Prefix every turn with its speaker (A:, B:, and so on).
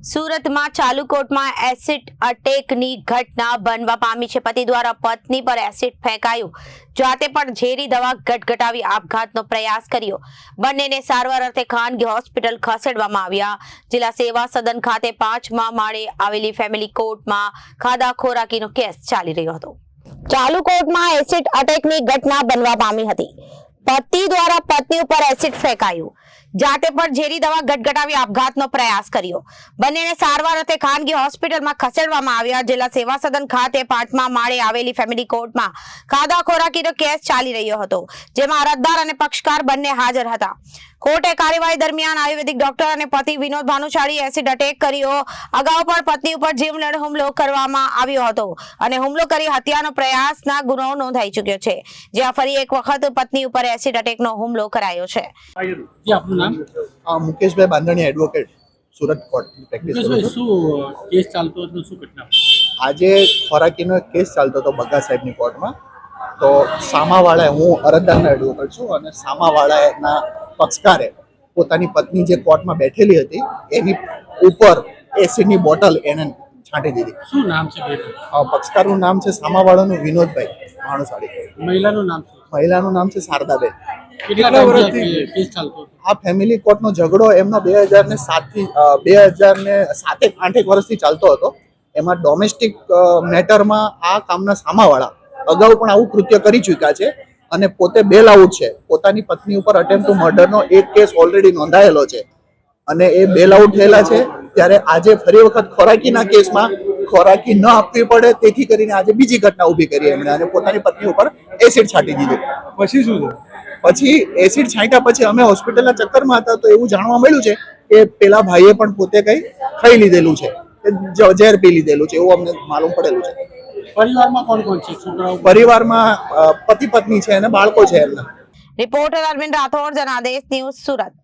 A: સુરત માં ચાલુ કોર્ટમાં એસિડ અટેકની ઘટના બનવા પામી છે। પતિ દ્વારા પત્ની પર એસિડ ફેંકાયું, જાતે પણ ઝેરી દવા ગટગટાવી આપઘાતનો પ્રયાસ કર્યો। બંનેને સારવાર અર્થે ખાનગી હોસ્પિટલ ખસેડવામાં આવ્યા। જિલ્લા સેવા સદન ખાતે 5મા માળે આવેલી ફેમિલી કોર્ટમાં ખાધા ખોરાકીનો કેસ ચાલી રહ્યો હતો। ચાલુ કોર્ટમાં એસિડ અટેકની ઘટના બનવા પામી હતી। પતિ દ્વારા પત્ની ઉપર એસિડ ફેંકાયું, જાતે પણ ઝેરી દવા ગટગટાવી આપઘાતનો પ્રયાસ કર્યો। બંનેને સારવાર અર્થે ખાનગી હોસ્પિટલમાં ખસેડવામાં આવ્યા। જિલ્લા સેવા સદન ખાતે 5મા માળે આવેલી ફેમિલી કોર્ટમાં ખાધા ખોરાકીનો કેસ ચાલી રહ્યો હતો, જેમાં અરજદાર અને પક્ષકાર બંને હાજર હતા। કોર્ટે કાર્યવાહી દરમિયાન આયુર્વેદિક ડોક્ટર અને પતિ વિનોદ ભાનુશાળી એસિડ અટેક કર્યો। અગાઉ પણ પત્ની ઉપર જીવલેણ હુમલો કરવામાં આવ્યો હતો અને હુમલો કરી હત્યાનો પ્રયાસના ગુનો નોંધાઈ ચૂક્યો છે, જ્યાં ફરી એક વખત પત્ની ઉપર એસિડ અટેકનો હુમલો કરાયો છે।
B: जी आपનું નામ?
C: મુકેશભાઈ બાંધણી એડવોકેટ સુરત કોર્ટની પ્રેક્ટિસ કરું છું।
B: શું કેસ ચાલતો હતો, શું ઘટના?
C: આજે ખોરાકીનો એક કેસ ચાલતો હતો બગા સાહેબની કોર્ટમાં। તો સામાવાળાએ, હું અરજદારના એડવોકેટ છું અને સામાવાળાના પક્ષકારે પોતાની પત્ની જે કોર્ટમાં બેઠેલી હતી એની ઉપર એસિડની બોટલ એને છાંટી દીધી।
B: શું નામ છે બેટા?
C: પક્ષકારનું નામ છે સામાવાળાનું વિનોદભાઈ ભાણુશાળી,
B: મહિલાનું નામ શું?
C: મહિલાનું નામ છે શારદાબેન।
B: કેટલા વર્ષથી કેસ ચાલતો હતો?
C: આ ફેમિલી કોર્ટનો ઝઘડો એમનો 2007 થી 2007-8 વર્ષથી ચાલતો હતો। એમાં ડોમેસ્ટિક મેટરમાં આ કામના સામાવાળા અગાઉ પણ આવું કૃત્ય કરી ચૂક્યા છે અને પોતે બેલ આઉટ છે। પોતાની પત્ની ઉપર અટેમ્પ્ટ ટુ મર્ડરનો એક કેસ ઓલરેડી નોંધાયેલો છે અને એ બેલ આઉટ થયેલા છે। ત્યારે આજે ફરી વખત ખોરાકીના કેસમાં ખોરાકી ન આપવી પડે તેથી કરીને આજે બીજી ઘટના ઊભી કરી એમણે અને પોતાની પત્ની ઉપર એસિડ છાંટી દીધું।
B: પછી શું થયું?
C: પછી એસિડ છાંટ્યા પછી અમે હોસ્પિટલના ચક્કરમાં હતા તો એવું જાણવા મળ્યું છે કે પેલા ભાઈએ પણ પોતે કંઈ ખાઈ લીધેલું છે, ઝેર પી લીધેલું છે, એવું અમને માલુમ પડેલું છે।
B: પરિવારમાં કોણ કોણ છે? છોકરાઓ?
C: પરિવારમાં પતિ પત્ની છે અને બાળકો છે એમના।
A: Reporter Arvind Rathod, Janadesh news, Surat.